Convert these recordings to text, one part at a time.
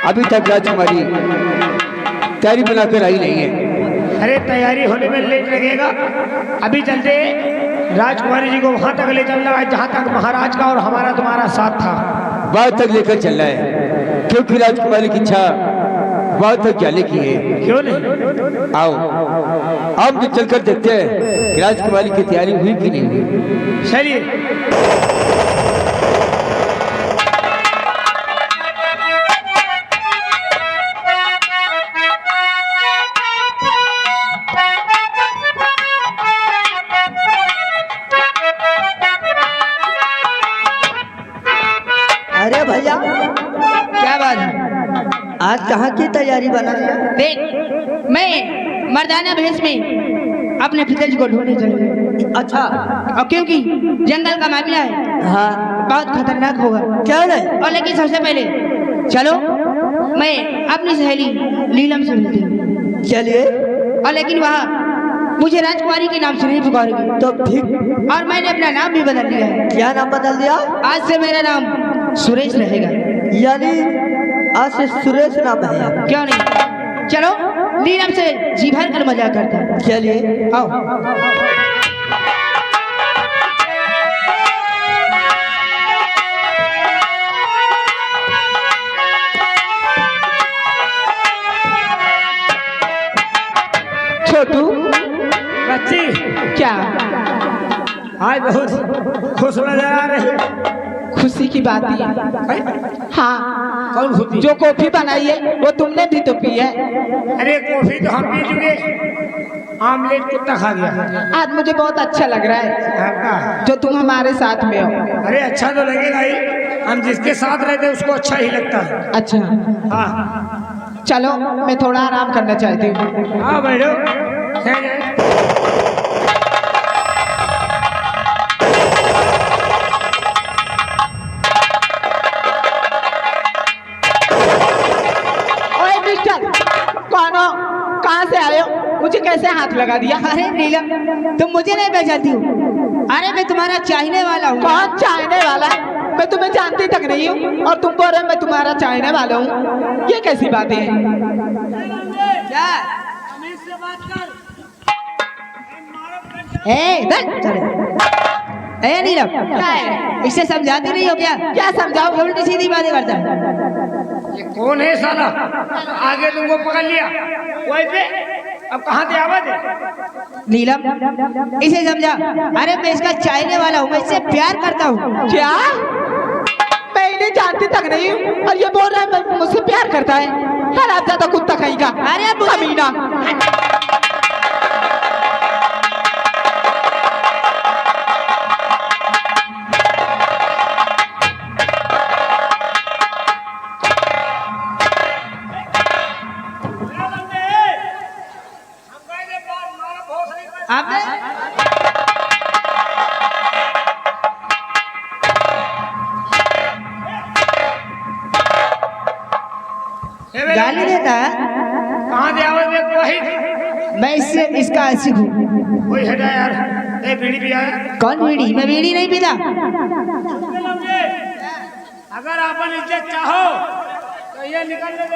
अभी तक राजकुमारी तैयारी बनाकर आई नहीं है। अरे तैयारी होने में लेट लगेगा। अभी चलते राजकुमारी जी को वहां तक ले चलना है जहां तक महाराज का और हमारा तुम्हारा साथ था। वहां तक लेकर चलना है क्योंकि राजकुमारी की इच्छा वहां तक जाने की है। क्यों नहीं? आओ हम भी चलकर देखते हैं कि राजकुमारी की तैयारी हुई कि नहीं हुई। चलिए। अरे भैया क्या बात है, आज कहाँ की तैयारी बना लिया? देख, मैं मर्दाना भेष में अपने पिताजी को ढूंढने चलूंगा। अच्छा, और क्योंकि जंगल का मामला है, हाँ बहुत खतरनाक होगा। क्या नहीं? और लेकिन सबसे पहले चलो मैं अपनी सहेली नीलम से मिलती हूँ। चलिए। और लेकिन वहाँ मुझे राजकुमारी के नाम से नहीं पुकारेगी। तो ठीक, और मैंने अपना नाम भी बदल लिया है। क्या नाम बदल दिया? आज से मेरा नाम सुरेश रहेगा। यानी आज से सुरेश नाम है? क्यों नहीं, चलो नीलम से जी भर कर मजा करते हैं। चलिए आओ। छोटू बच्ची क्या आज बहुत खुश नजर आ रही। खुशी की बात है? हाँ, कौन खुशी? जो कॉफी बनाई है वो तुमने भी तो पी है। अरे कॉफी तो हम पी चुके, आमलेट कुत्ता खा गया। आज मुझे बहुत अच्छा लग रहा है हाँ, जो तुम हमारे साथ में हो। अरे अच्छा तो लगेगा ही, हम जिसके साथ रहते उसको अच्छा ही लगता है। अच्छा, हाँ चलो मैं थोड़ा आराम करना चाहती हूँ। हाँ बैठो। ओए मिस्टर, कौन हो? कहाँ से आए हो? मुझे कैसे हाथ लगा दिया? अरे नीलम, तुम मुझे नहीं पहचानती हो? अरे मैं तुम्हारा चाहने वाला हूँ। कौन चाहने वाला? मैं तुम्हें जानती तक नहीं हूँ और तुम बोल रहे मैं तुम्हारा चाहने वाला हूँ। ये कैसी बात है? क्या? ए नीलम, क्या है? इसे समझाती नहीं हो क्या? क्या समझाओ, उल्टी सीधी बातें करता है। ये कौन है साला? आगे तुमको पकड़ लिया वैसे, अब कहाँ से आवाज है? नीलम, इसे समझा। अरे मैं इसका चाहने वाला हूँ, मैं इससे प्यार करता हूँ। क्या? मैं इन्हें जानती तक नहीं हूँ और ये बोल रहा है मैं मुझसे प्यार करता है। हरामजादा कुत्ता कहीं का। अरे कमीना। गाली देता है? कहाँ से आवाज है? वही मैं इससे इसका आशिक हूँ। कोई हटा यार। ए बीड़ी पिया है? कौन बीड़ी? मैं बीड़ी नहीं पीता। अगर अपन इज्जत चाहो तो ये निकल ले।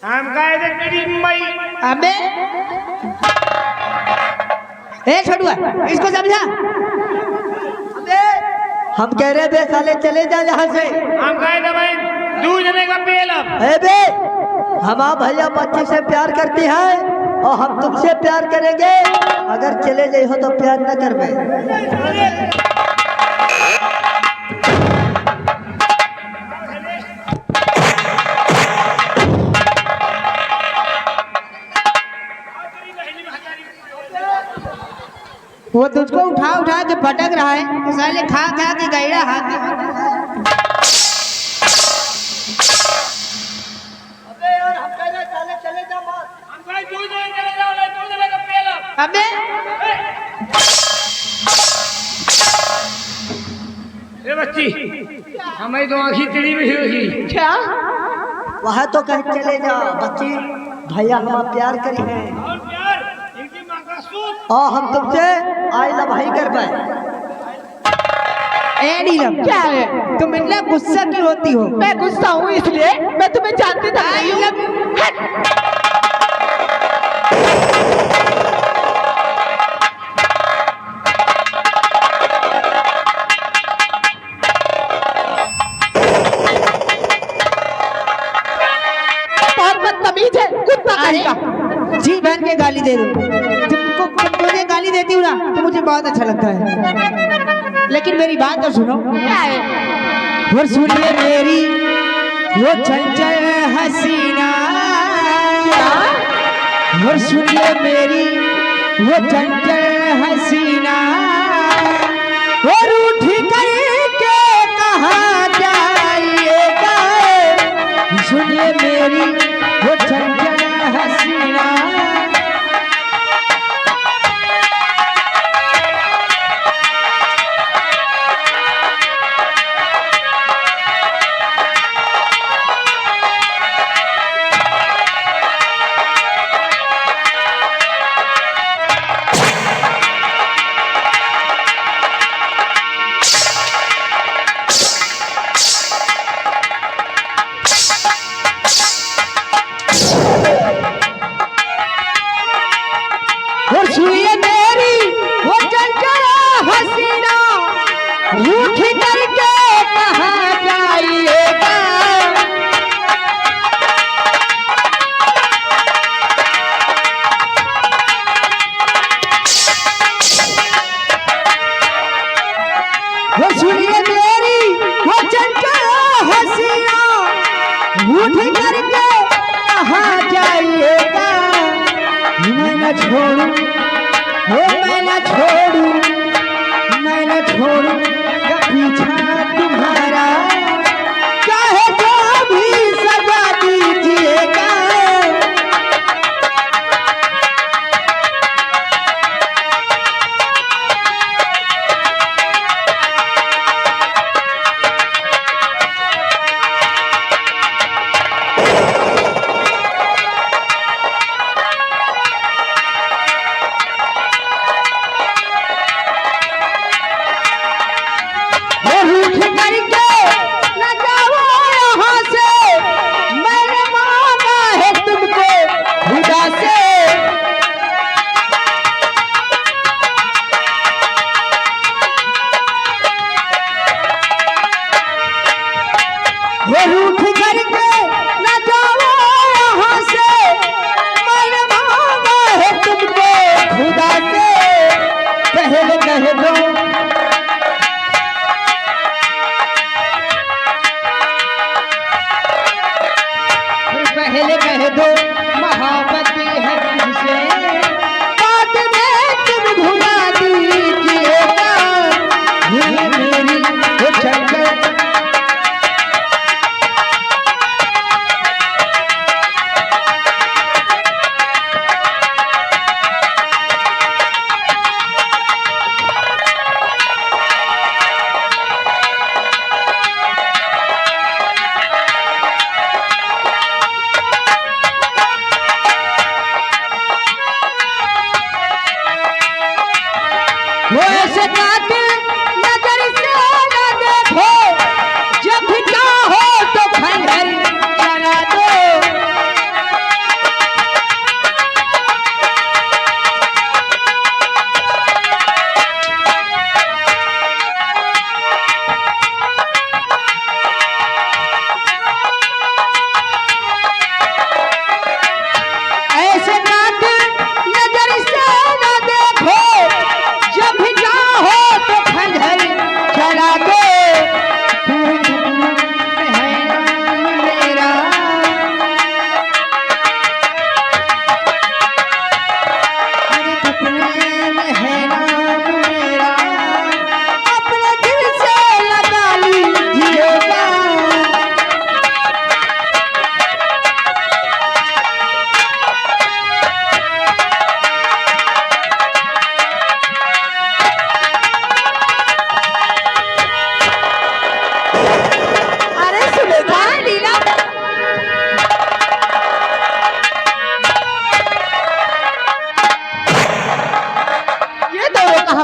हम का इधर बीड़ी मुंबई। अबे ए छोटुआ, इसको समझा। हम कह रहे बे साले चले जा यहाँ से। हम कहे थे भाई दूध जने का पेल अब। ए बे, हम आप भैया बच्चे से प्यार करती है और हम तुमसे प्यार करेंगे। अगर चले जाए हो तो प्यार न करबे। वो तुझको उठा उठा के पटक रहा है तो साले खा खा के गैड़ा हाथ। अबे यार हम कह रहे चले जा मत। हम कहे दूध नहीं चले जाओ, ले दूध जने का पेल अब। अबे ए बच्ची, हमें तो आँखी टेढ़ी भी होगी। क्या? वहाँ तो कहीं चले जा बच्ची, भैया हम प्यार करी है और प्यार इनकी माँ का सूत और हम तुमसे आई लव भाई कर पाए। ए नीलम क्या है तुम इतना गुस्सा क्यों होती हो? मैं गुस्सा हूँ इसलिए मैं तुम्हें जानती था नहीं हूँ। बहुत बदतमीज है कुत्ता कहीं का। जी बहन के गाली दे दो। तुमको मुझे गाली देती हूँ ना तो मुझे बहुत अच्छा लगता है, लेकिन मेरी बात तो सुनो। क्या है? वो सुनिए मेरी वो चंचल हसीना, वो सुनिए मेरी वो चंचल हसीना, और उठ करके कहाँ जाइएगा। सुनिए मेरी वो चंचल हसीना, और सुनिए मेरी वो चंचल हसीना, रूठ करके कहाँ जाइएगा। वो सुनिए मेरी वो चंचल हसीना, रूठ करके कहाँ जाइएगा। मैं न छोड़ू हो मैं न छोड़ू, मैं न छोड़ू पीछा तुम्हारा, चाहे जो भी सजा दीजिएगा।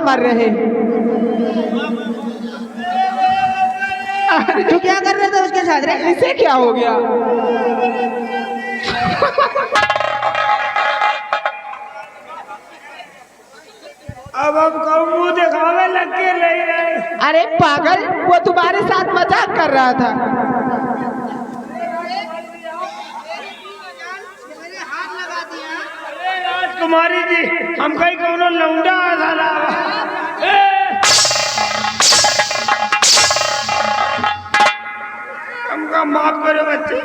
मर रहे। तू क्या कर रहे थे उसके साथ रे? इसे क्या हो गया? अब हम मुंह दिखावे लग के नहीं रहे। अरे पागल, वो तुम्हारे साथ मजाक कर रहा था। राजकुमारी जी, हम कहीं कोनो लौंडा आला। हमका माफ करो बच्चे,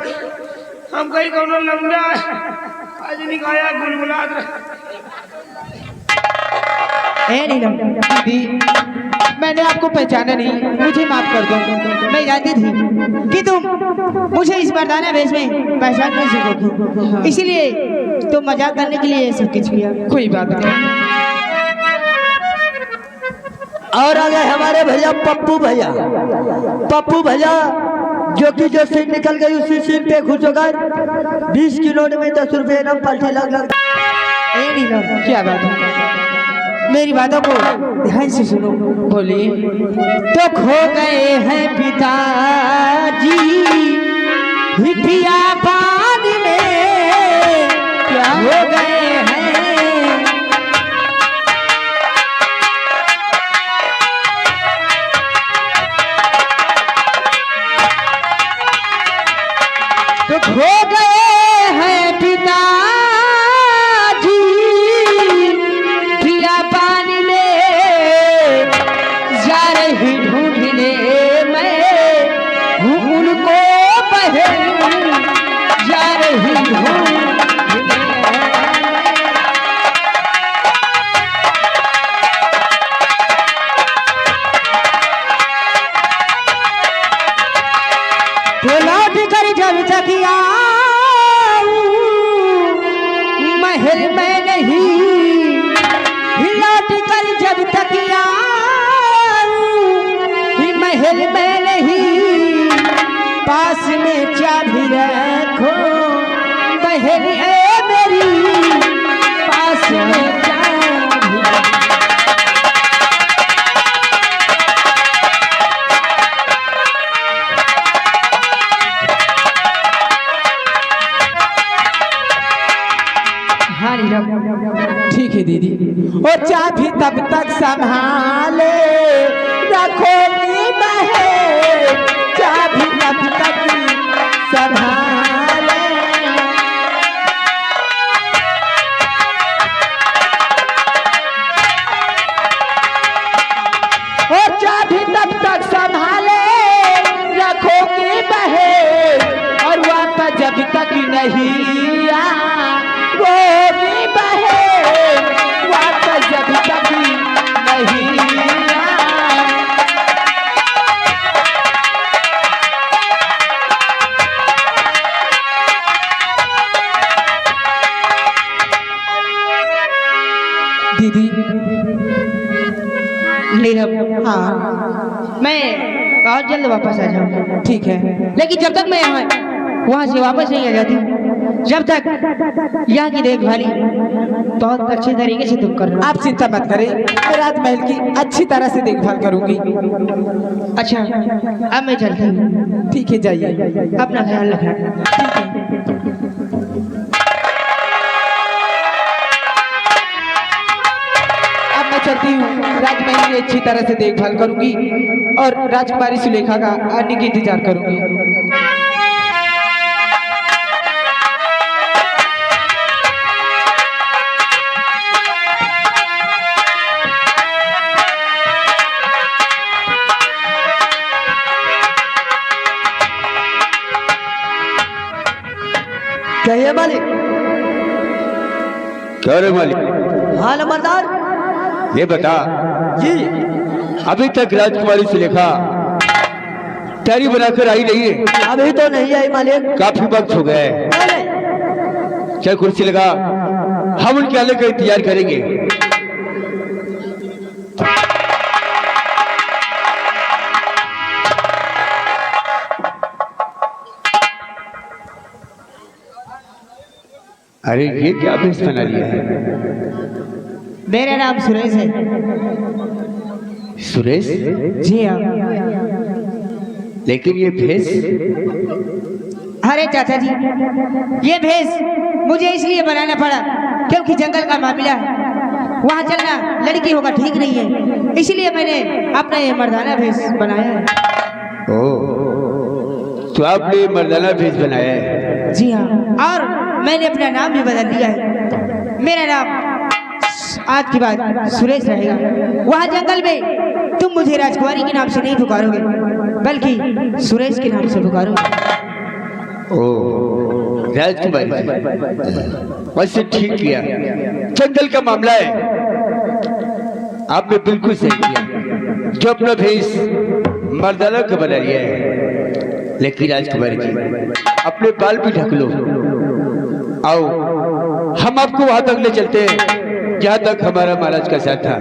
हम कहीं कोनो लौंडा आज निकाया गुलगुलात रहा। ए नीलम, दीदी, मैंने आपको पहचाना नहीं, मुझे माफ कर दो। मैं जानती थी कि तुम मुझे इस मर्दाना भेष में पहचान नहीं सकोगी, इसीलिए तो मजाक करने के लिए ये सब कुछ किया। कोई बात नहीं। और आ गए हमारे भैया पप्पू भैया। पप्पू भैया जो कि जो सीट निकल गई उसी सीट पे खुश होकर 20 की नोट में 10 रुपए नम पलटे लग। ए नीलम, क्या बात है? मेरी बातों को ध्यान से सुनो। बोलिए। तो खो गए हैं पिताजी हिटिया पानी में, क्या हो गए हैं। तो खो गए हैं पिताजी पिया पानी में, जा रही ढूंढने मैं हूँ उनको बहन, जा रही ढूंढने। तो लौट कर जब तक आऊं महल में नहीं, लौट कर जब तक आऊं महल में नहीं, पास में चाबी रखो बहन ए मेरी, पास में चाबी। हाँ नीलम, ठीक है दीदी। और चाबी तब तक संभाले रखोगी बहन, चाबी तब तक संभाले। और चाबी तब तक संभाले रखोगी बहन, और वापस जब तक नहीं आओगी बहन, वापस जब तक नहीं दीदी। नीलम, हाँ मैं बहुत जल्द वापस आ जाऊंगा। ठीक है। लेकिन जब तक मैं वहाँ से वापस नहीं आ जाती, जब तक यहाँ की देखभाली बहुत अच्छे तरीके से तुम करना। आप चिंता मत करें, मैं राजमहल की अच्छी तरह से देखभाल करूंगी। अच्छा, अब मैं चलती हूँ। ठीक है, जाइए। अपना ख्याल रखना। ठीक है। अब मैं चलती हूँ, राजमहल की अच्छी तरह से देखभाल करूंगी और राजकुमारी सुलेखा का आने की इंतजार करूंगी। कहिए मालिक। क्या रे मालिक? हाँ नंबरदार ये बता, जी। अभी तक राजकुमारी सुलेखा तैयारी बनाकर आई नहीं है? अभी तो नहीं आई मालिक। काफी वक्त हो गया है। अरे, चल कुर्सी लगा, हम उनके आने का इंतजार करेंगे। अरे ये क्या भेष बना लिया है? मेरा नाम सुरेश है। सुरेश? जी हाँ। लेकिन ये भेष? अरे चाचा जी, ये भेष मुझे इसलिए बनाना पड़ा क्योंकि जंगल का मामला है, वहाँ चलना लड़की होगा ठीक नहीं है, इसलिए मैंने अपना ये मर्दाना भेष बनाया है। ओह, तो आपने मर्दाना भेष बनाया है? जी हाँ, और मैंने अपना नाम भी बदल दिया है। मेरा नाम आज की बात सुरेश रहेगा। वहाँ जंगल में तुम मुझे राजकुमारी के नाम से नहीं पुकारोगे, बल्कि सुरेश के नाम से पुकारोगे। ओह, राजकुमारी, वैसे ठीक किया, जंगल का मामला है, आपने बिल्कुल सही किया जो अपना भेष मर्दाना का बना लिया है। लेकिन राजकुमारी जी, अपने बाल भी ढक लो। आओ, हम आपको वहां तक ले चलते हैं जहां तक हमारा महाराज का साथ था,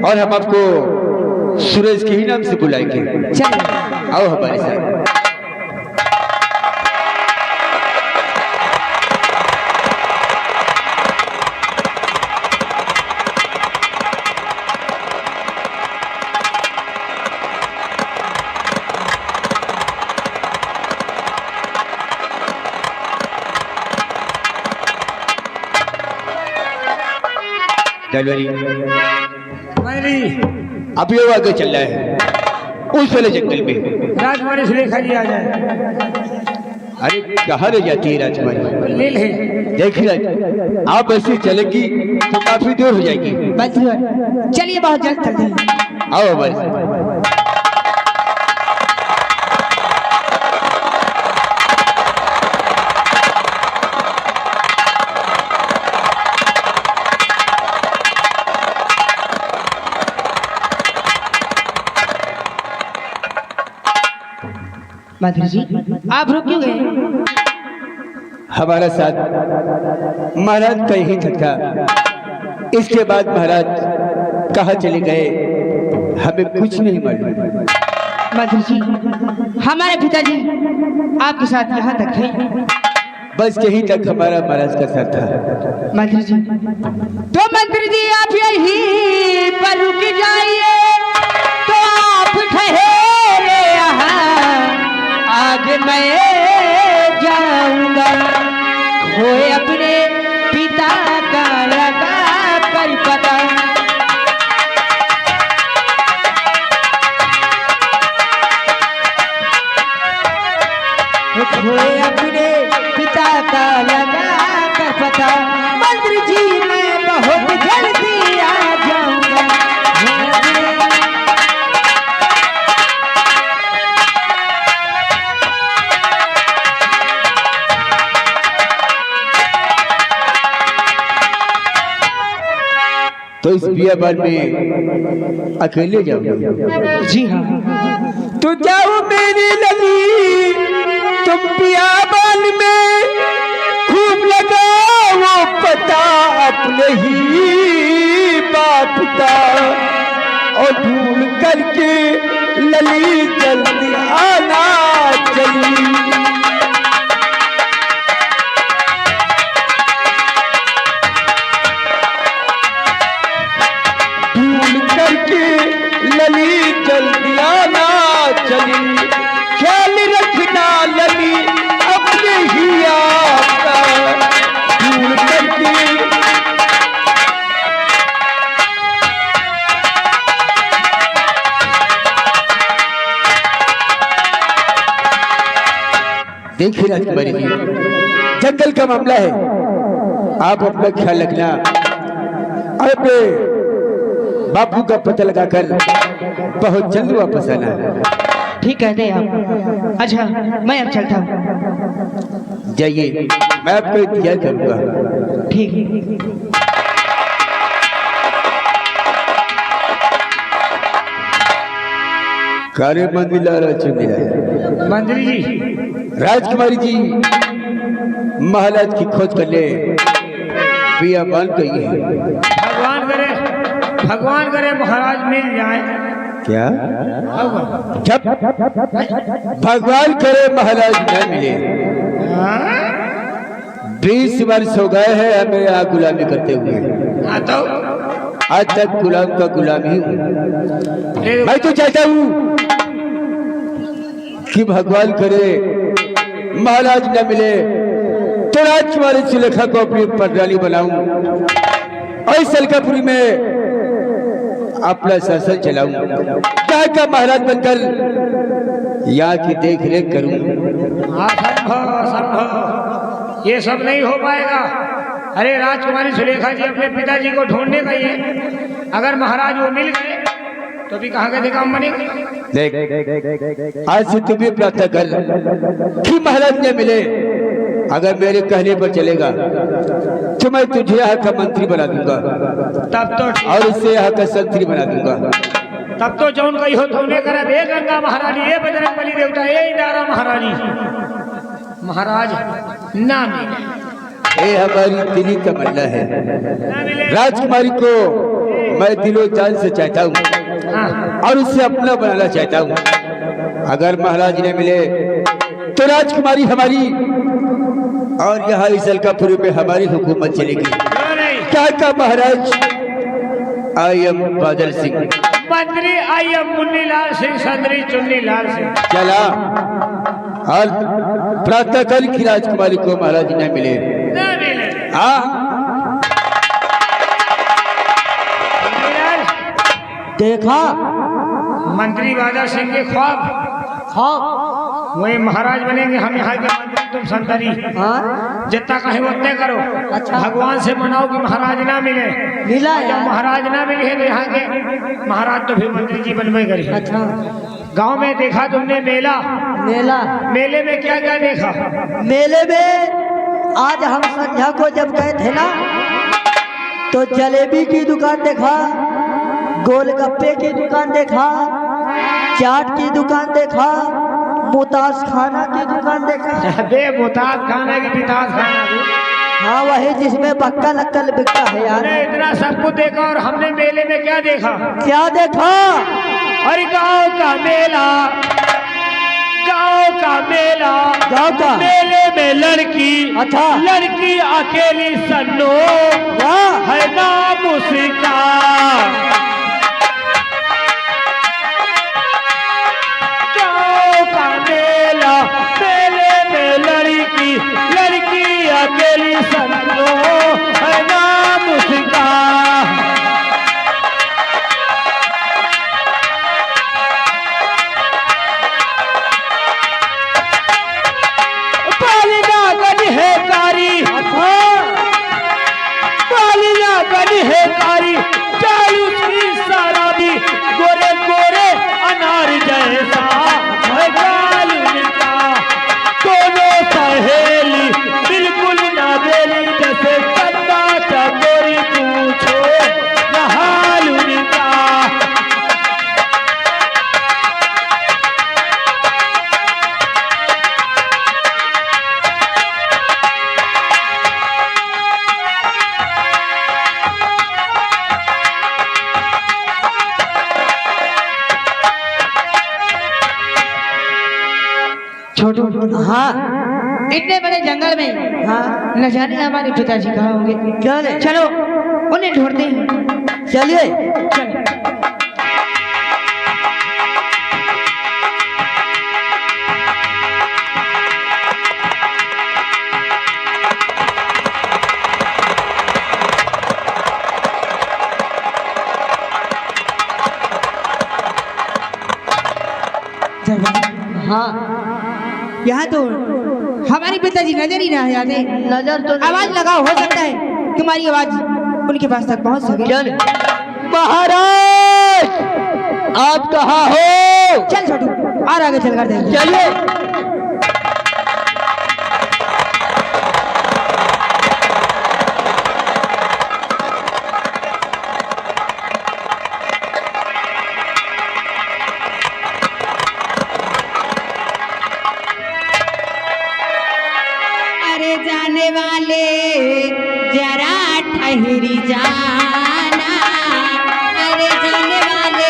और हम आपको सुरेश के ही नाम से बुलाएंगे। आओ हमारे साथ। डलवरी, अब ये आगे चल रहा है उस वाले जंगल में। राजकुमारी सुलेखा जी आ जाए। अरे कहाँ ले जाती है राजकुमारी? ले ले। देख राज, आप ऐसे चलेगी तो काफी दूर हो जाएगी। चलिए बहुत जल्द चलते हैं। आओ हमारे साथ। माधुरी जी, आप रुक क्यों गए? हमारा साथ महाराज का यही था, इसके बाद महाराज कहाँ चले गए हमें कुछ नहीं मालूम। माधुरी जी, हमारे पिताजी आपके साथ यहाँ तक थे, बस यहीं तक हमारा महाराज का साथ था। माधुरी जी, तो मंत्री जी आप यहीं पर रुक जाइए, तो आप ठहरे यहाँ, आगे मैं जाऊंगा, खोए अपने पिता का लगा कर पता। खोए अपने पिता का लगा कर पता, मंत्री जी मैं बहुत जल्दी आ जाऊंगा। तो इस बियाबान में अकेले जाओगे? जी हाँ। तो जाओ मेरी लली, तुम बियाबान में खूब लगाओ पता अपने ही बाप का, और ढूंढ करके लली जल्दी आना चली। लली जल्दी आना चली, ख्याल रखना लली अपने ही आपका, दूर करके देखिए राजकुमारी जी, जंगल का मामला है, आप अपना ख्याल रखना और अपने बापू का पता लगाकर बहुत जल्द वापस आना। ठीक कहते हैं आप। अच्छा मैं अब चलता हूँ। जाइए, मैं आपको इंतजार करूंगा। ठीक है। कार्य मंदिला मंत्री जी, राजकुमारी जी महाराज की खोज कर ले, बियाबान गई है। भगवान करे महाराज मिल जाए। क्या? जब भगवान करे महाराज न मिले, 20 वर्ष हो गए हैं हमें यहाँ गुलामी करते हुए। तो आज तक गुलाम का गुलाम ही हूँ। मैं तो चाहता हूँ कि भगवान करे महाराज न मिले तो राजकुमारी सुलेखा को अपनी पटरानी बनाऊं और सलकापुरी में अपना शासन चलाऊं, क्या का महाराज बनकर यहाँ की देख रेख करूं। असंभव, ये सब नहीं हो पाएगा। अरे राजकुमारी सुलेखा जी अपने पिताजी को ढूंढने गई है, अगर महाराज वो मिल गए तो भी कहाँ के काम बनेंगे। देख आज से तू भी प्रार्थना कर कि महाराज ने मिले, अगर मेरे कहने पर चलेगा तो मैं तुझे यहाँ का मंत्री बना दूंगा, तब तो और उससे यहाँ का संतरी बना दूंगा। तब तो जौन कही हो तो उन्हें करा दे गंगा महारानी, ये बजरंग बली देवता, ये इंदारा महारानी, महाराज ना मिले। ये हमारी दिली तमन्ना है। राजकुमारी को मैं दिलो जान से चाहता हूँ और उससे अपना बनाना चाहता हूँ। अगर महाराज ने मिले तो राजकुमारी हमारी और यहाँ इस अलकापुरी में हमारी हुकूमत चलेगी। क्या का महाराज, आई एम बादल सिंह, मंत्री आई एम मुन्नीलाल सिंह, संतरी चुन्नीलाल सिंह। चला और प्रार्थना कर कि राजकुमारी को महाराज न मिले। हाँ देखा मंत्री बादल सिंह के ख्वाब, हाँ वही महाराज बनेंगे, हम यहाँ के मंत्री, तुम संतरी। हाँ जितना कहे उतने करो। अच्छा। भगवान से मनाओ कि महाराज ना मिले। मिला जब यार। महाराज ना मिले हैं तो यहाँ के महाराज तो फिर मंत्री जी बनवे करी। अच्छा गांव में देखा तुमने मेला, मेला, मेले में क्या क्या देखा? मेले में आज हम संध्या को जब गए थे ना तो जलेबी की दुकान देखा, गोलगप्पे की दुकान देखा, चाट की दुकान देखा, मुताज खाना की दुकान देखा। बे मुताज खाना की पिताज खाना भी। हाँ वही जिसमें बक्का लक्कल बिकता है यार। हमने इतना सब कुछ देखा और हमने मेले में क्या देखा? क्या देखा? अरे गांव का मेला, गांव का मेला, गांव का मेले में लड़की, अच्छा लड़की अकेली सन्नो, वाह है नाम उसका। गांव का मेला, मेले में लड़की, लड़की अकेली सन्नो, है नाम उसका। पालिया गली है कारी, पालिया गली है कारी, चालू की शराबी, गोरे गोरे अनार जैसा है गाल उनका। दोनों सहेली बिल्कुल ना बेली, जैसे चंदा चकोरी, पूछो न हाल उनका। छोटू, हाँ इतने बड़े जंगल में हाँ न जाने हमारे पिताजी कहाँ होंगे। चले चलो उन्हें ढूंढते हैं। चलिए। चलो। हाँ यहाँ तो हमारे पिताजी नजर ही नहीं आते। नजर तो नहीं। आवाज लगाओ, हो सकता है तुम्हारी आवाज उनके पास तक पहुँच सके। चल महाराज आप कहाँ हो? चल छोटू और आगे चल कर देंगे। चलिए। अरे जाने वाले जरा ठहरी जाना, अरे जाने वाले।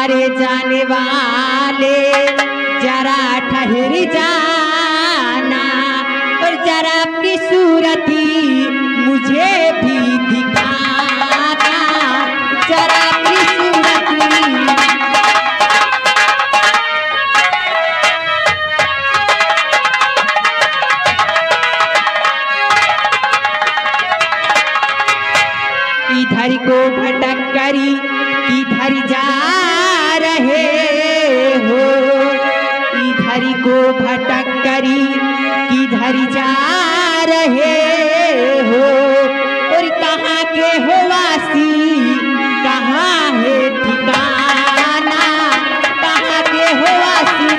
अरे जाने वाले जरा ठहर जाना और जरा अपनी सूरती मुझे भी दिखाना, जरा अपनी सूरती। इधर को भटक करी किधर जा रहे हो, इधर को भटक करी किधर जा रहे हो, और कहाँ के हो वासी कहाँ है ठिकाना, कहाँ के हो वासी।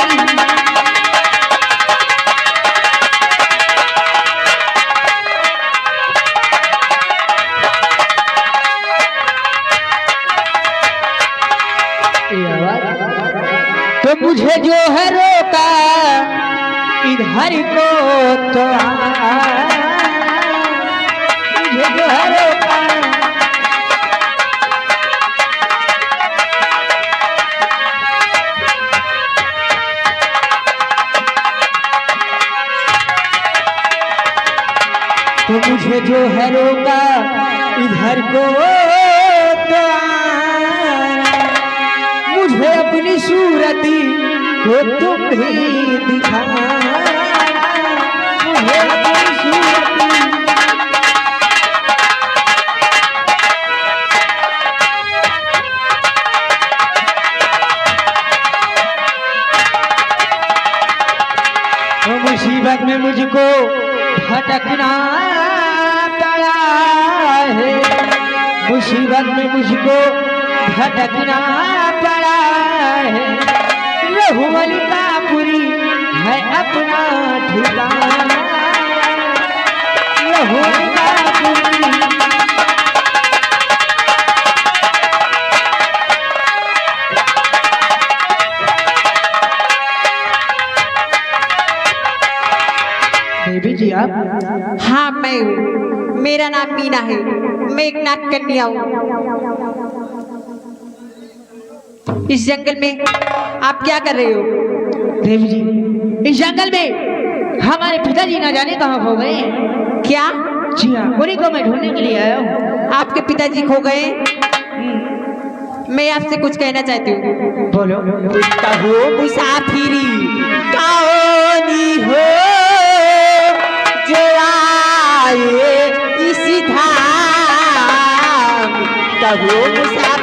तो मुझे जो है रोका इधर को तो मुझे जो है रोका। तो मुझे जो है रोका इधर को तो मुझे अपनी सूरती को तुम ही दिखाना, मुझे अपनी सूरती। तो मुसीबत में मुझको भटकना पड़ा है, मुसीबत में मुझको भटकना पड़ा है, रहुमल का पूरी है अपना ठिकाना, रहुमल का पूरी। देवी जी आप? हाँ मैं हूँ, मेरा नाम मीना है, मैं एक नाग कन्या हूँ। इस जंगल में आप क्या कर रहे हो? देवी जी इस जंगल में हमारे पिताजी ना जाने कहाँ खो गए। क्या? जी हाँ, उन्हीं को मैं ढूंढने के लिए आया हूँ। आपके पिताजी खो गए? मैं आपसे कुछ कहना चाहती हूँ। बोलो। कहो मुसाफिरी कौनी हो जो आए इस धाम, कहो मुसाफिरी